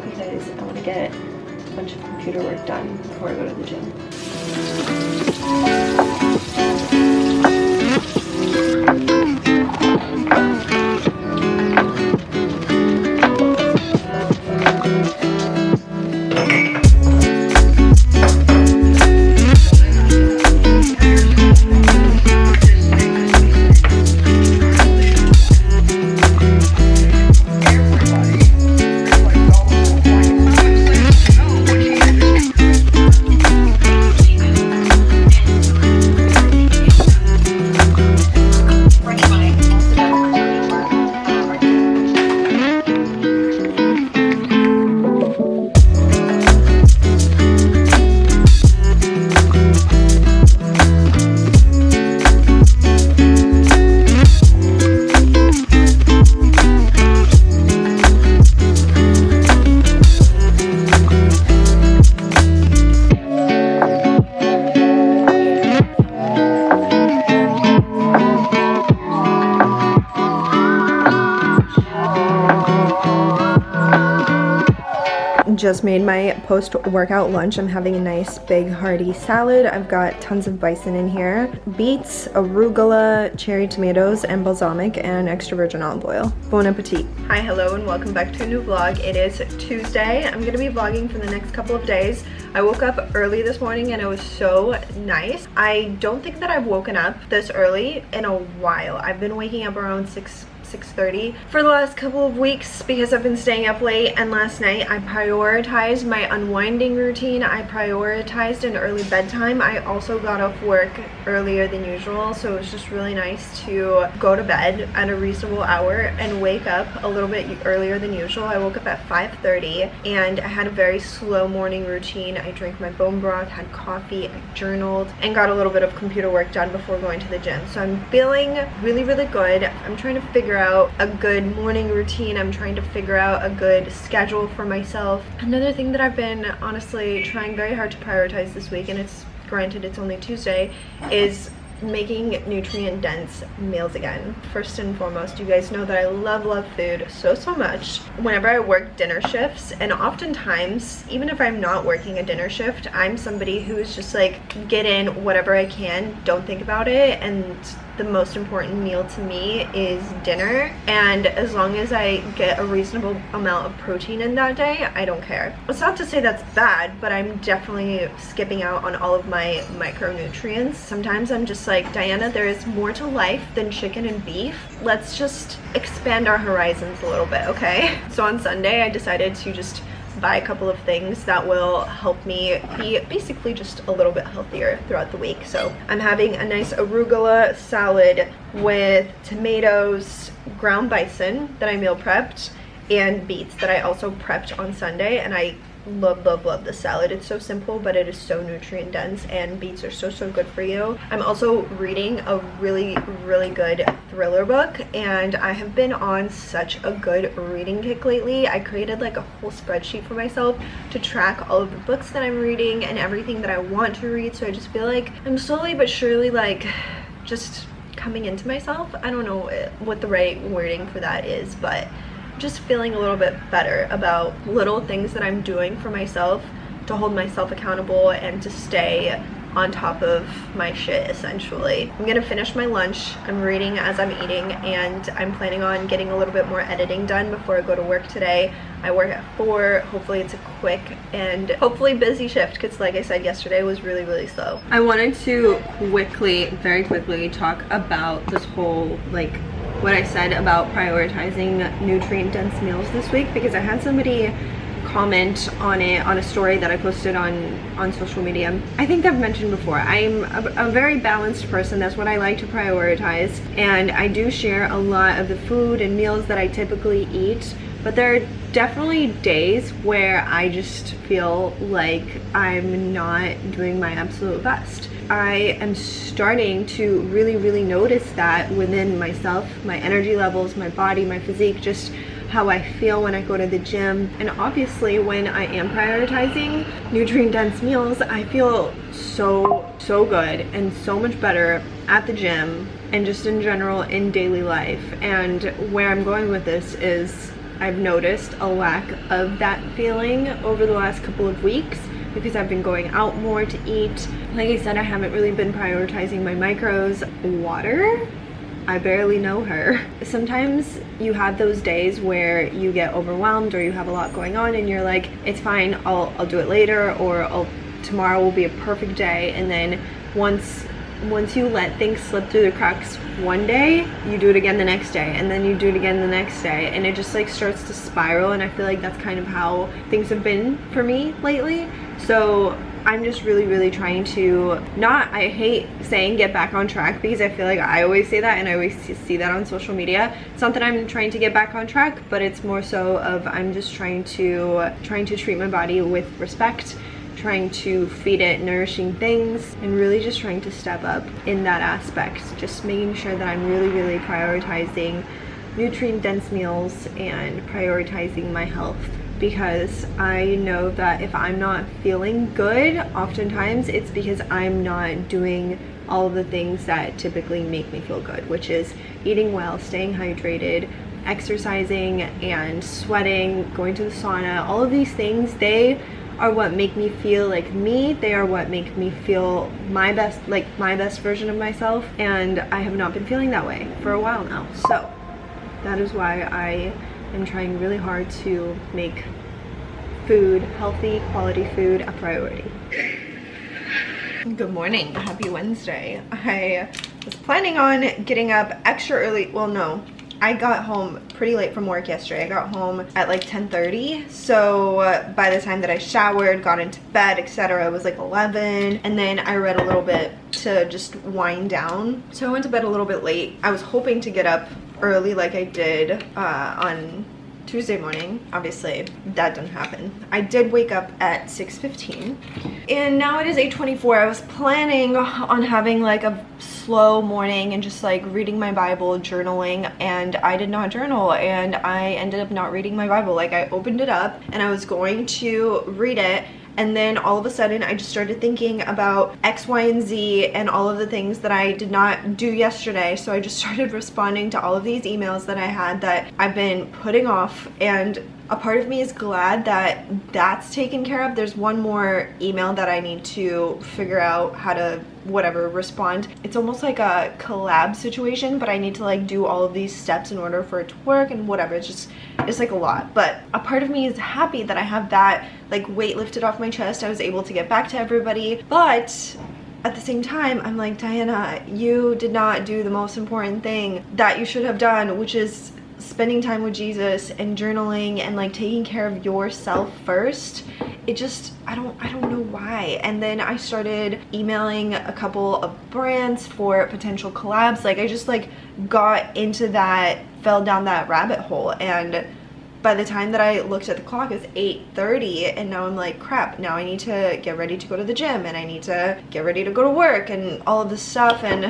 because I want to get a bunch of computer work done before I go to the gym. Just made my post-workout lunch. I'm having a nice big hearty salad. I've got tons of bison in here, beets, arugula, cherry tomatoes, and balsamic, and extra virgin olive oil. Bon appetit. Hi, hello, and welcome back to a new vlog. It is Tuesday. I'm gonna be vlogging for the next couple of days. I woke up early this morning and it was so nice. I don't think that I've woken up this early in a while. I've been waking up around 6:30 for the last couple of weeks because I've been staying up late, and last night I prioritized my unwinding routine. I prioritized an early bedtime. I also got off work earlier than usual, so it was just really nice to go to bed at a reasonable hour and wake up a little bit earlier than usual. I woke up at 5:30 and I had a very slow morning routine. I drank my bone broth, had coffee, I journaled, and got a little bit of computer work done before going to the gym. So I'm feeling really, really good. I'm trying to figure out a good morning routine. I'm trying to figure out a good schedule for myself. Another thing that I've been honestly trying very hard to prioritize this week, and it's granted it's only Tuesday, is making nutrient dense meals again. First and foremost, you guys know that I love food so much. Whenever I work dinner shifts, and oftentimes even if I'm not working a dinner shift, I'm somebody who is just like, get in whatever I can, don't think about it, and the most important meal to me is dinner, and as long as I get a reasonable amount of protein in that day, I don't care. It's not to say that's bad, but I'm definitely skipping out on all of my micronutrients. Sometimes I'm just like, Diana, there is more to life than chicken and beef. Let's just expand our horizons a little bit, okay? So on Sunday, I decided to just buy a couple of things that will help me be basically just a little bit healthier throughout the week. So I'm having a nice arugula salad with tomatoes, ground bison that I meal prepped, and beets that I also prepped on Sunday, and I love this salad. It's so simple, but it is so nutrient dense, and beets are so good for you. I'm also reading a really good thriller book, and I have been on such a good reading kick lately. I created like a whole spreadsheet for myself to track all of the books that I'm reading and everything that I want to read, so I just feel like I'm slowly but surely like just coming into myself. I don't know what the right wording for that is, but just feeling a little bit better about little things that I'm doing for myself to hold myself accountable and to stay on top of my shit, essentially. I'm gonna finish my lunch. I'm reading as I'm eating, and I'm planning on getting a little bit more editing done before I go to work today. I work at 4. Hopefully it's a quick and hopefully busy shift, because like I said, yesterday was really slow. I wanted to very quickly talk about this whole, like, what I said about prioritizing nutrient dense meals this week, because I had somebody comment on it on a story that I posted on social media. I think I've mentioned before, I'm a very balanced person. That's what I like to prioritize, and I do share a lot of the food and meals that I typically eat, but there are definitely days where I just feel like I'm not doing my absolute best. I am starting to really notice that within myself, my energy levels, my body, my physique, just how I feel when I go to the gym. And obviously when I am prioritizing nutrient dense meals, I feel so good and so much better at the gym and just in general in daily life. And where I'm going with this is I've noticed a lack of that feeling over the last couple of weeks because I've been going out more to eat. Like I said, I haven't really been prioritizing my macros. Water, I barely know her. Sometimes you have those days where you get overwhelmed or you have a lot going on and you're like, it's fine, I'll do it later, or tomorrow will be a perfect day. And then once you let things slip through the cracks one day, you do it again the next day, and then you do it again the next day, and it just like starts to spiral. And I feel like that's kind of how things have been for me lately. So I'm just really trying to I hate saying get back on track, because I feel like I always say that and I always see that on social media. It's not that I'm trying to get back on track, but it's more so of I'm just trying to treat my body with respect, trying to feed it nourishing things, and really just trying to step up in that aspect. Just making sure that I'm really prioritizing nutrient dense meals and prioritizing my health, because I know that if I'm not feeling good, oftentimes it's because I'm not doing all of the things that typically make me feel good, which is eating well, staying hydrated, exercising and sweating, going to the sauna. All of these things, they are what make me feel like me. They are what make me feel my best, like my best version of myself, and I have not been feeling that way for a while now. So that is why I am trying really hard to make food, healthy, quality food, a priority. Good morning, happy Wednesday. I was planning on getting up extra early. Well, no, I got home pretty late from work yesterday. I got home at like 10:30. So by the time that I showered, got into bed, etc., it was like 11. And then I read a little bit to just wind down. So I went to bed a little bit late. I was hoping to get up early like I did on Tuesday morning. Obviously that didn't happen. I did wake up at 6:15 and now it is 8:24. I was planning on having like a slow morning and just like reading my Bible, journaling, and I did not journal, and I ended up not reading my Bible. Like I opened it up and I was going to read it, and then all of a sudden I just started thinking about X, Y, and Z and all of the things that I did not do yesterday. So I just started responding to all of these emails that I had that I've been putting off, and a part of me is glad that that's taken care of. There's one more email that I need to figure out how to whatever respond. It's almost like a collab situation, but I need to like do all of these steps in order for it to work and whatever. It's like a lot, but a part of me is happy that I have that like weight lifted off my chest. I was able to get back to everybody, but at the same time I'm like, Diana, you did not do the most important thing that you should have done, which is spending time with Jesus and journaling and like taking care of yourself first. It just, I don't know why. And then I started emailing a couple of brands for potential collabs. Like I just like got into that, fell down that rabbit hole, and by the time that I looked at the clock, it's 8:30, and now I'm like, crap, now I need to get ready to go to the gym, and I need to get ready to go to work and all of this stuff. And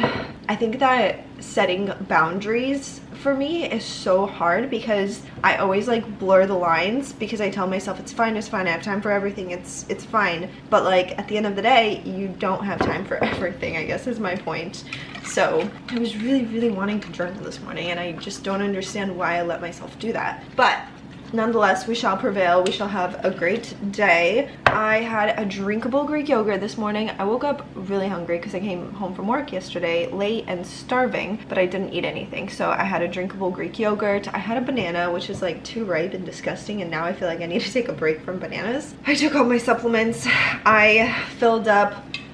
I think that setting boundaries for me is so hard, because I always like blur the lines, because I tell myself it's fine, I have time for everything, it's fine. But like at the end of the day, you don't have time for everything, I guess is my point. So I was really wanting to journal this morning, and I just don't understand why I let myself do that. But nonetheless, we shall prevail. We shall have a great day. I had a drinkable Greek yogurt this morning. I woke up really hungry because I came home from work yesterday late and starving, but I didn't eat anything. So I had a drinkable Greek yogurt. I had a banana, which is like too ripe and disgusting, and now I feel like I need to take a break from bananas. I took all my supplements. I filled up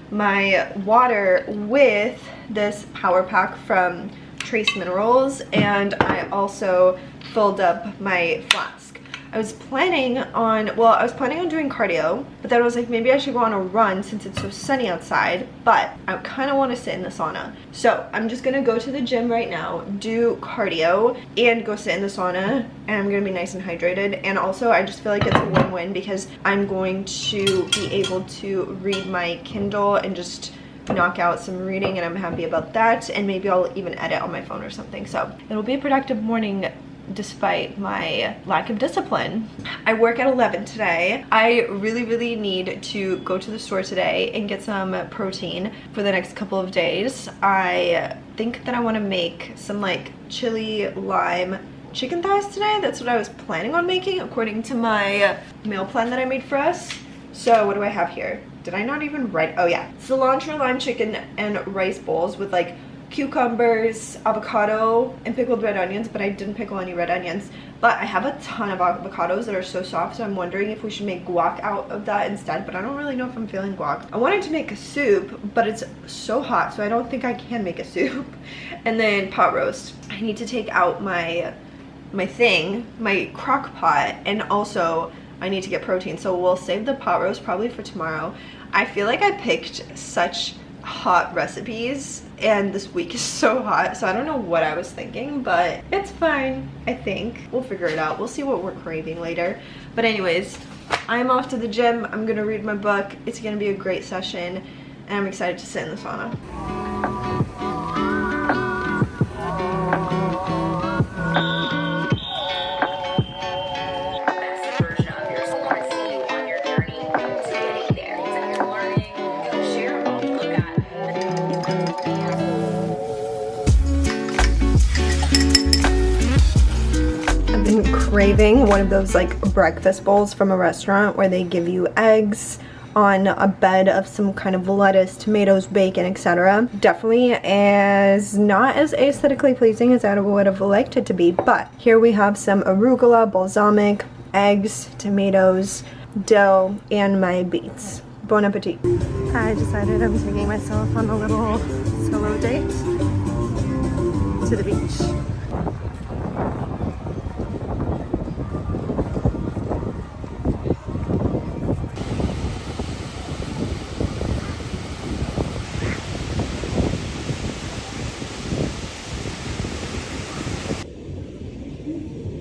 my water with this power pack from Trace Minerals, and I also filled up my flask. I was planning on doing cardio, but then I was like, maybe I should go on a run since it's so sunny outside, but I kind of want to sit in the sauna. So I'm just gonna go to the gym right now, do cardio, and go sit in the sauna, and I'm gonna be nice and hydrated. And also I just feel like it's a win-win, because I'm going to be able to read my Kindle and just knock out some reading, and I'm happy about that. And maybe I'll even edit on my phone or something. So it'll be a productive morning despite my lack of discipline. I work at 11 today. I really need to go to the store today and get some protein for the next couple of days. I think that I want to make some like chili lime chicken thighs today. That's what I was planning on making according to my meal plan that I made for us. So what do I have here? Did I not even write? Oh yeah, cilantro, lime chicken, and rice bowls with like cucumbers, avocado, and pickled red onions, but I didn't pickle any red onions. But I have a ton of avocados that are so soft, so I'm wondering if we should make guac out of that instead, but I don't really know if I'm feeling guac. I wanted to make a soup, but it's so hot, so I don't think I can make a soup. And then pot roast. I need to take out my crock pot, and also I need to get protein, so we'll save the pot roast probably for tomorrow. I feel like I picked such hot recipes and this week is so hot, so I don't know what I was thinking, but it's fine. I think we'll figure it out. We'll see what we're craving later. But anyways, I'm off to the gym. I'm gonna read my book. It's gonna be a great session, and I'm excited to sit in the sauna. Craving one of those like breakfast bowls from a restaurant where they give you eggs on a bed of some kind of lettuce, tomatoes, bacon, etc. Definitely is not as aesthetically pleasing as I would have liked it to be, but here we have some arugula, balsamic, eggs, tomatoes, dough, and my beets. Bon appetit. I decided I'm taking myself on a little solo date to the beach.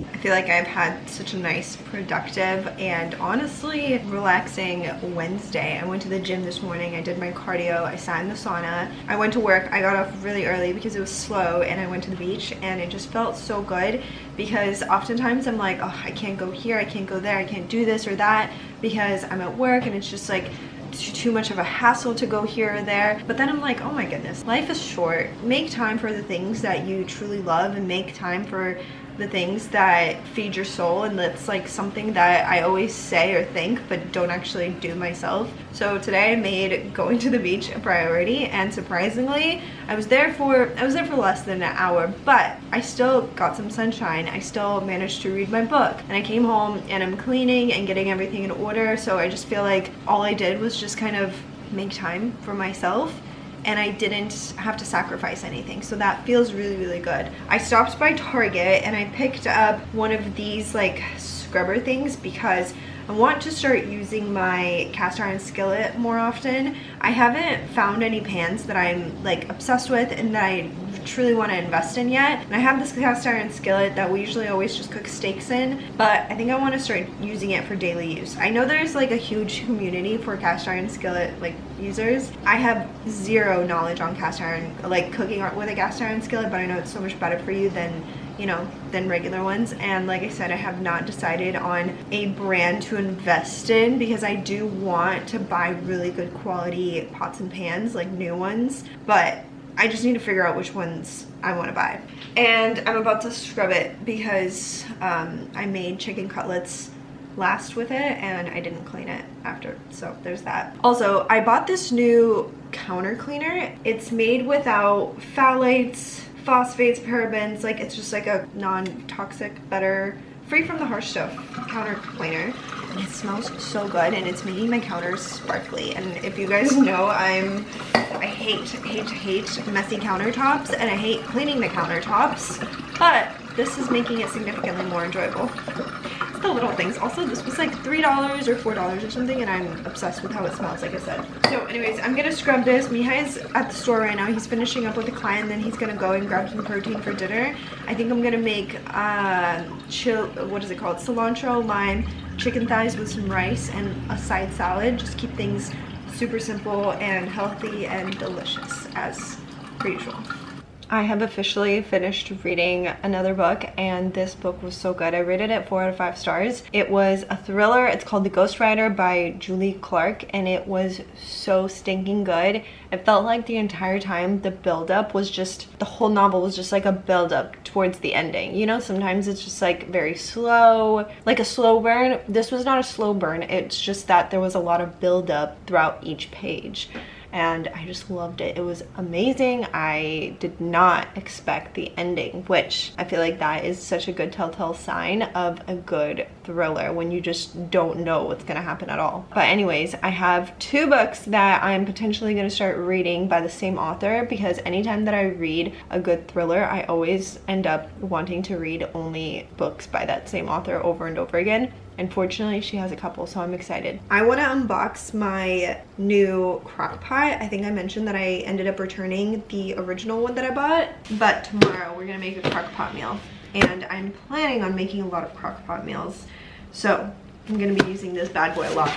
I feel like I've had such a nice, productive, and honestly relaxing Wednesday. I went to the gym this morning, I did my cardio, I sat in the sauna, I went to work, I got off really early because it was slow, and I went to the beach, and it just felt so good because oftentimes I'm like, oh, I can't go here, I can't go there, I can't do this or that because I'm at work and it's just like too much of a hassle to go here or there. But then I'm like, oh my goodness, life is short. Make time for the things that you truly love, and make time for the things that feed your soul. And that's like something that I always say or think but don't actually do myself. So today I made going to the beach a priority, and surprisingly I was there for less than an hour, but I still got some sunshine. I still managed to read my book, and I came home and I'm cleaning and getting everything in order. So I just feel like all I did was just kind of make time for myself, and I didn't have to sacrifice anything, so that feels really, really good. I stopped by Target and I picked up one of these like scrubber things because I want to start using my cast iron skillet more often. I haven't found any pans that I'm like obsessed with and that I truly want to invest in yet. And I have this cast iron skillet that we usually always just cook steaks in, but I think I want to start using it for daily use. I know there's like a huge community for cast iron skillet like users. I have zero knowledge on cast iron, like cooking with a cast iron skillet, but I know it's so much better for you than, you know, than regular ones. And like I said, I have not decided on a brand to invest in because I do want to buy really good quality pots and pans, like new ones, but I just need to figure out which ones I want to buy. And I'm about to scrub it because I made chicken cutlets last with it and I didn't clean it after, so there's that. Also, I bought this new counter cleaner. It's made without phthalates, phosphates, parabens, like it's just like a non-toxic, better, free from the harsh stuff counter cleaner. And it smells so good, and it's making my counters sparkly. And if you guys know, I hate messy countertops, and I hate cleaning the countertops, but this is making it significantly more enjoyable. It's the little things. Also, this was like $3 or $4 or something, and I'm obsessed with how it smells, like I said. So anyways, I'm gonna scrub this. Mihai is at the store right now. He's finishing up with a client, then he's gonna go and grab some protein for dinner. I think I'm gonna make cilantro, lime, chicken thighs with some rice and a side salad. Just keep things super simple and healthy and delicious as per usual. I have officially finished reading another book, and this book was so good. I rated it 4 out of 5 stars. It was a thriller. It's called The Ghostwriter by Julie Clark, and it was so stinking good. It felt like the entire time the build-up was just, the whole novel was just like a build-up towards the ending. You know, sometimes it's just like very slow, like a slow burn. This was not a slow burn. It's just that there was a lot of build-up throughout each page. And I just loved it. It was amazing. I did not expect the ending, which I feel like that is such a good telltale sign of a good thriller, when you just don't know what's gonna happen at all. But anyways, I have 2 books that I'm potentially gonna start reading by the same author, because anytime that I read a good thriller, I always end up wanting to read only books by that same author over and over again. Unfortunately, she has a couple, so I'm excited. I want to unbox my new crock pot. I think I mentioned that I ended up returning the original one that I bought, but tomorrow we're gonna make a crock pot meal, and I'm planning on making a lot of crock pot meals, so I'm gonna be using this bad boy a lot.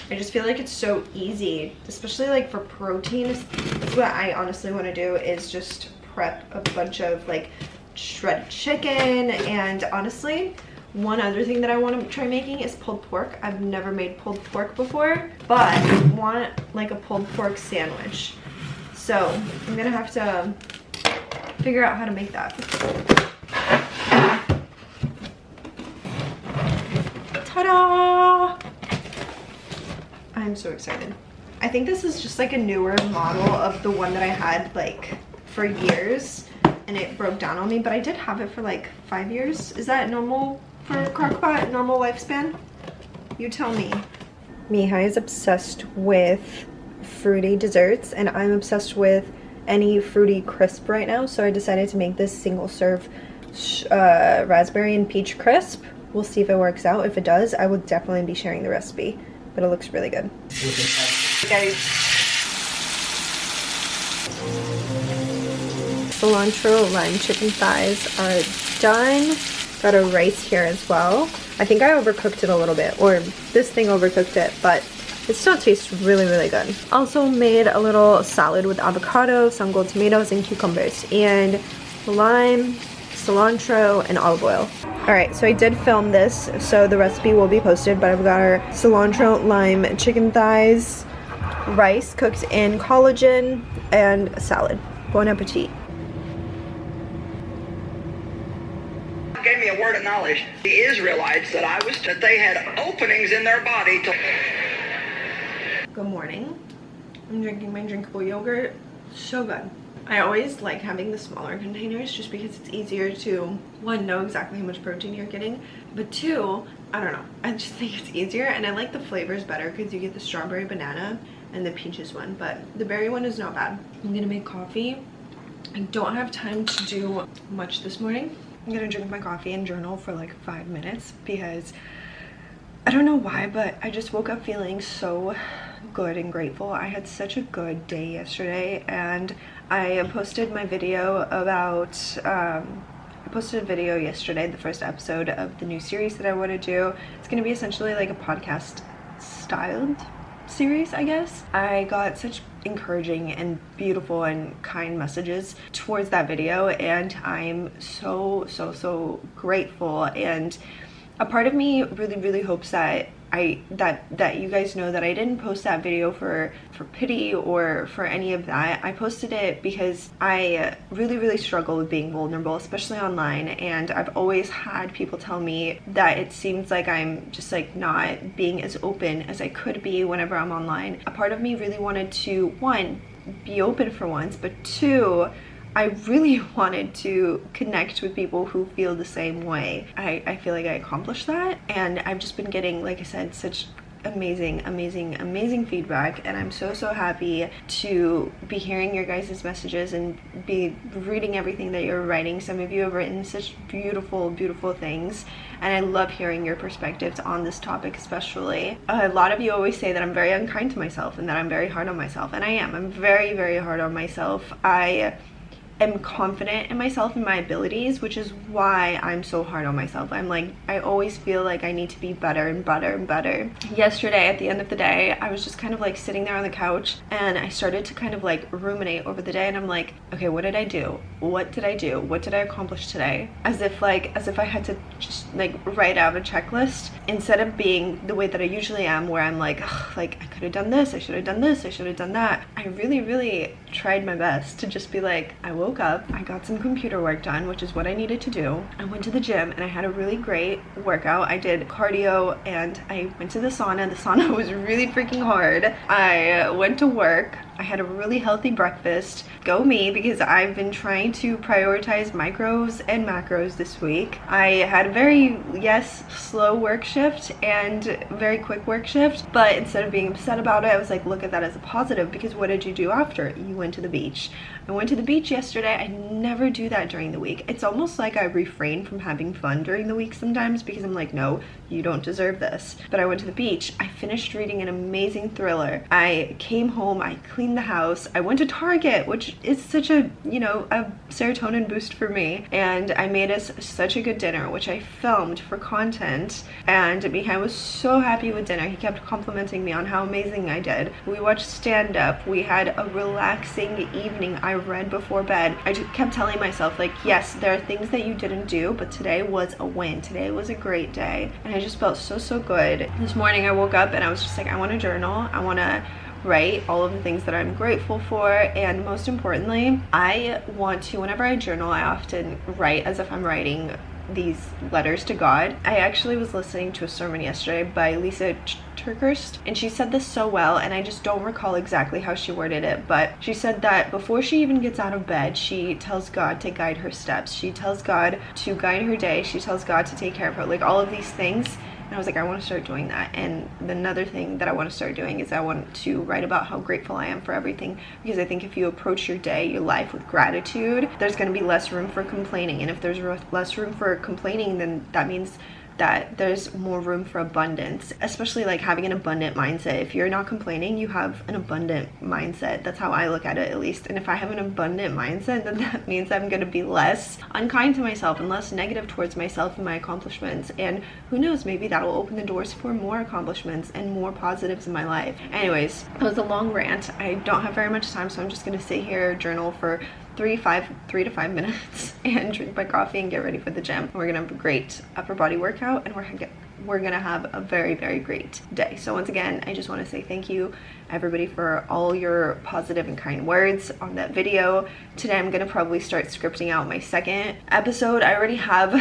I just feel like it's so easy, especially like for protein. That's what I honestly want to do, is just prep a bunch of like shredded chicken. And honestly, one other thing that I want to try making is pulled pork. I've never made pulled pork before, but I want like a pulled pork sandwich. So I'm gonna have to figure out how to make that. Ta-da! I'm so excited. I think this is just like a newer model of the one that I had like for years, and it broke down on me, but I did have it for like 5 years. Is that normal for crockpot, normal lifespan? You tell me. Mihai is obsessed with fruity desserts, and I'm obsessed with any fruity crisp right now, so I decided to make this single serve raspberry and peach crisp. We'll see if it works out. If it does, I will definitely be sharing the recipe, but it looks really good. Okay. Cilantro lime chicken thighs are done. Got a rice here as well. I think I overcooked it a little bit, or this thing overcooked it, but it still tastes really, really good. Also made a little salad with avocado, some gold tomatoes, and cucumbers, and lime, cilantro, and olive oil. Alright, so I did film this, so the recipe will be posted, but I've got our cilantro lime chicken thighs, rice cooked in collagen, and a salad. Bon appetit. Gave me a word of knowledge. The Israelites that they had openings in their body to... Good morning. I'm drinking my drinkable yogurt. So good. I always like having the smaller containers just because it's easier to, 1, know exactly how much protein you're getting, but 2, I don't know, I just think it's easier, and I like the flavors better because you get the strawberry banana and the peaches one, but the berry one is not bad. I'm gonna make coffee. I don't have time to do much this morning. I'm gonna drink my coffee and journal for like 5 minutes because I don't know why, but I just woke up feeling so good and grateful. I had such a good day yesterday, and I posted my video about I posted a video yesterday, the first episode of the new series that I want to do. It's going to be essentially like a podcast styled series, I guess. I got such encouraging and beautiful and kind messages towards that video, and I'm so grateful. And a part of me really hopes that that you guys know that I didn't post that video for pity or for any of that. I posted it because I really struggle with being vulnerable, especially online, and I've always had people tell me that it seems like I'm just like not being as open as I could be whenever I'm online. A part of me really wanted to, 1, be open for once, but 2, I really wanted to connect with people who feel the same way. I feel like I accomplished that, and I've just been getting, like I said, such amazing feedback, and I'm so happy to be hearing your guys' messages and be reading everything that you're writing. Some of you have written such beautiful things, and I love hearing your perspectives on this topic especially. A lot of you always say that I'm very unkind to myself and that I'm very hard on myself, and I am. I'm very hard on myself. I am confident in myself and my abilities, which is why I'm so hard on myself. I'm like, I always feel like I need to be better and better and better. Yesterday, at the end of the day, I was just kind of like sitting there on the couch, and I started to kind of like ruminate over the day, and I'm like, okay, what did I do? What did I do? What did I accomplish today? As if I had to just like write out a checklist, instead of being the way that I usually am, where I'm like, ugh, like I could have done this, I should have done this, I should have done that. I really tried my best to just be like, I woke up, I got some computer work done, which is what I needed to do. I went to the gym and I had a really great workout. I did cardio and I went to the sauna. The sauna was really freaking hard. I went to work. I had a really healthy breakfast. Go me, because I've been trying to prioritize micros and macros this week. I had a very, yes, slow work shift and very quick work shift, but instead of being upset about it, I was like, look at that as a positive, because what did you do after? You went to the beach. I went to the beach yesterday. I never do that during the week. It's almost like I refrain from having fun during the week sometimes, because I'm like, no, you don't deserve this. But I went to the beach. I finished reading an amazing thriller. I came home, I cleaned the house. I went to Target, which is such a, you know, a serotonin boost for me. And I made us such a good dinner, which I filmed for content. And Mihai was so happy with dinner. He kept complimenting me on how amazing I did. We watched stand-up. We had a relaxing evening. I read before bed. I just kept telling myself, like, yes, there are things that you didn't do, but today was a win. Today was a great day. And I just felt so good. This morning I woke up and I was just like, I want to journal. I want to write all of the things that I'm grateful for, and most importantly, I want to, whenever I journal, I often write as if I'm writing these letters to God. I actually was listening to a sermon yesterday by Lisa Turkhurst, and she said this so well, and I just don't recall exactly how she worded it, but she said that before she even gets out of bed, she tells God to guide her steps. She tells God to guide her day. She tells God to take care of her, like all of these things. And I was like, I want to start doing that. And another thing that I want to start doing is I want to write about how grateful I am for everything, because I think if you approach your day, your life with gratitude, there's going to be less room for complaining. And if there's less room for complaining, then that means that there's more room for abundance, especially like having an abundant mindset. If you're not complaining, you have an abundant mindset. That's how I look at it, at least. And if I have an abundant mindset, then that means I'm going to be less unkind to myself and less negative towards myself and my accomplishments. And who knows, maybe that will open the doors for more accomplishments and more positives in my life. Anyways, it was a long rant. I don't have very much time, so I'm just going to sit here, journal for 3 to 5 minutes and drink my coffee and get ready for the gym. We're gonna have a great upper body workout, and we're gonna have a very great day. So once again, I just want to say thank you everybody for all your positive and kind words on that video. Today I'm gonna probably start scripting out my second episode. I already have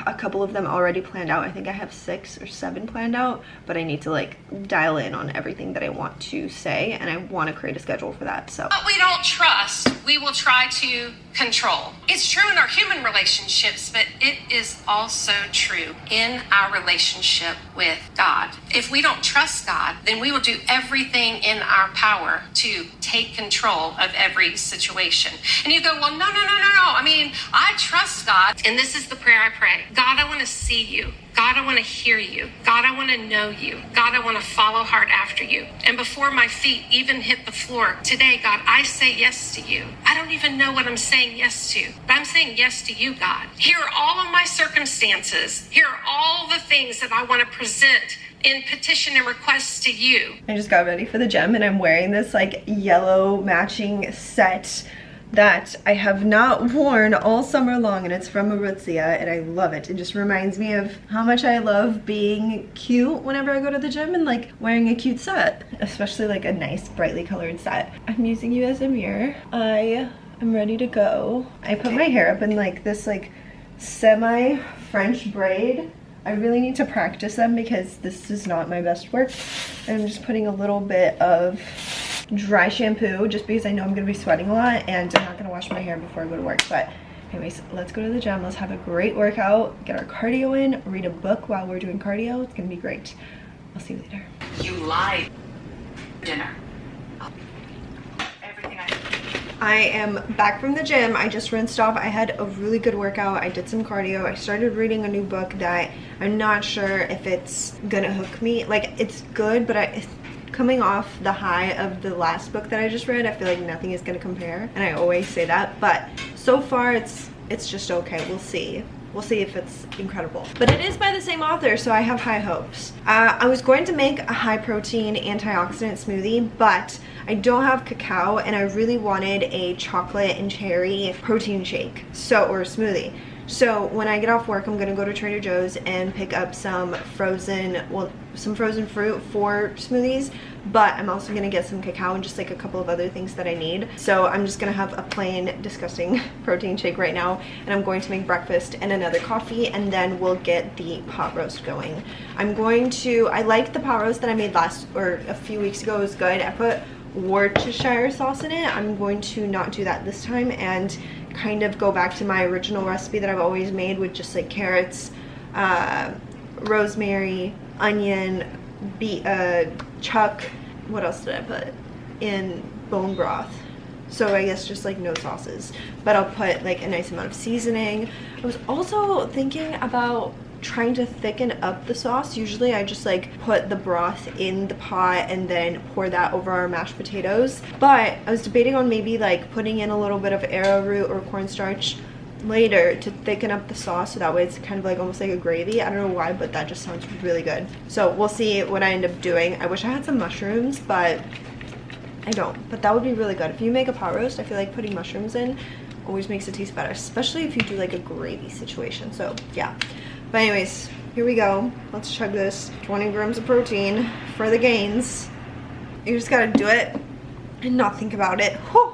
a couple of them already planned out. I think I have 6 or 7 planned out, but I need to like dial in on everything that I want to say, and I want to create a schedule for that. So what we don't trust, we will try to control. It's true in our human relationships, but it is also true in our relationship with God. If we don't trust God, then we will do everything in our power to take control of every situation. And you go, well, no. I mean, I trust God. And this is the prayer I pray. God, I want to see you. God, I want to hear you. God, I want to know you. God, I want to follow hard after you. And before my feet even hit the floor, today, God, I say yes to you. I don't even know what I'm saying yes to, but I'm saying yes to you, God. Here are all of my circumstances. Here are all the things that I want to present in petition and request to you. I just got ready for the gym, and I'm wearing this like yellow matching set that I have not worn all summer long, and it's from Aritzia, and I love it. It just reminds me of how much I love being cute whenever I go to the gym and like wearing a cute set, especially like a nice brightly colored set. I'm using you as a mirror. I am ready to go. I put my hair up in like this like semi French braid. I really need to practice them because this is not my best work. And I'm just putting a little bit of dry shampoo just because I know I'm gonna be sweating a lot, and I'm not gonna wash my hair before I go to work. But anyways, let's go to the gym. Let's have a great workout, get our cardio in, read a book while we're doing cardio. It's gonna be great. I'll see you later. You lied. Dinner. Everything I am back from the gym. I just rinsed off. I had a really good workout. I did some cardio. I started reading a new book that I'm not sure if it's gonna hook me. Like, it's good, but it's coming off the high of the last book that I just read. I feel like nothing is gonna compare, and I always say that. But So far it's just okay. We'll see. We'll see if it's incredible. But it is by the same author, so I have high hopes. I was going to make a high protein antioxidant smoothie, but I don't have cacao and I really wanted a chocolate and cherry protein shake, or smoothie. So when I get off work, I'm gonna go to Trader Joe's and pick up some frozen fruit for smoothies, but I'm also gonna get some cacao and just like a couple of other things that I need. So I'm just gonna have a plain, disgusting protein shake right now, and I'm going to make breakfast and another coffee, and then we'll get the pot roast going. I like the pot roast that I made a few weeks ago. It was good. I put Worcestershire sauce in it. I'm going to not do that this time and kind of go back to my original recipe that I've always made with just like carrots, rosemary, onion, chuck. What else did I put in bone broth? So I guess just like no sauces, but I'll put like a nice amount of seasoning. I was also thinking about trying to thicken up the sauce. Usually I just like put the broth in the pot and then pour that over our mashed potatoes, but I was debating on maybe like putting in a little bit of arrowroot or cornstarch later to thicken up the sauce, so that way it's kind of like almost like a gravy. I don't know why, but that just sounds really good. So we'll see what I end up doing. I wish I had some mushrooms, but I don't. But that would be really good. If you make a pot roast, I feel like putting mushrooms in always makes it taste better, especially if you do like a gravy situation. So yeah. But anyways, here we go. Let's chug this. 20 grams of protein for the gains. You just gotta do it and not think about it. Whew.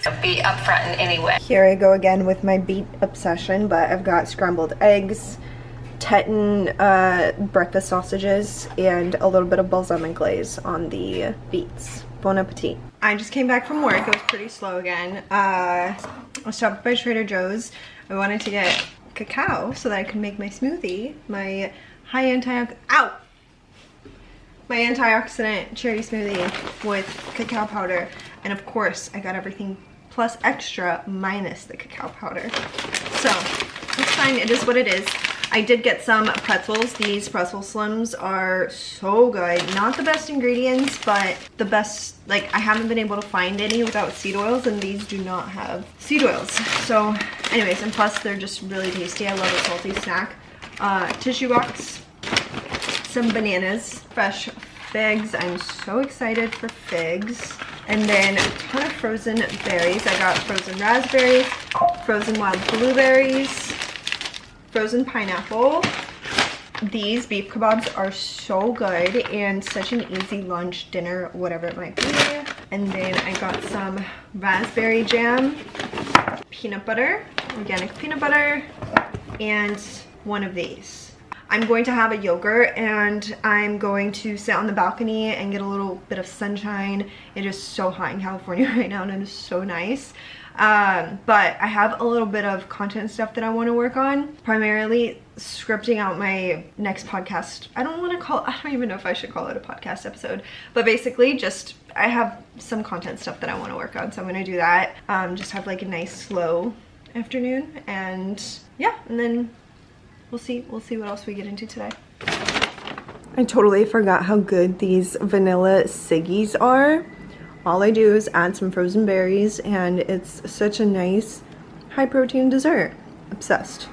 So be upfront in any way. Here I go again with my beet obsession, but I've got scrambled eggs, Teton breakfast sausages, and a little bit of balsamic glaze on the beets. Bon appetit. I just came back from work. It was pretty slow again. I stopped by Trader Joe's. I wanted to get cacao so that I could make my smoothie, my my antioxidant cherry smoothie with cacao powder, and of course I got everything plus extra minus the cacao powder. So it's fine, it is what it is. I did get some pretzels. These pretzel slims are so good. Not the best ingredients, but the best, like I haven't been able to find any without seed oils, and these do not have seed oils. So anyways, and plus they're just really tasty. I love a salty snack. Tissue box, some bananas, fresh figs. I'm so excited for figs. And then a ton of frozen berries. I got frozen raspberries, frozen wild blueberries, frozen pineapple. These beef kebabs are so good and such an easy lunch, dinner, whatever it might be. And then I got some raspberry jam, peanut butter, organic peanut butter, and one of these. I'm going to have a yogurt and I'm going to sit on the balcony and get a little bit of sunshine. It is so hot in California right now and it is so nice. But I have a little bit of content stuff that I want to work on, primarily scripting out my next podcast. I don't even know if I should call it a podcast episode, but basically just I have some content stuff that I want to work on, so I'm going to do that. Just have like a nice slow afternoon, and yeah, and then we'll see what else we get into today. I totally forgot how good these vanilla ciggies are. All I do is add some frozen berries and it's such a nice high protein dessert. Obsessed.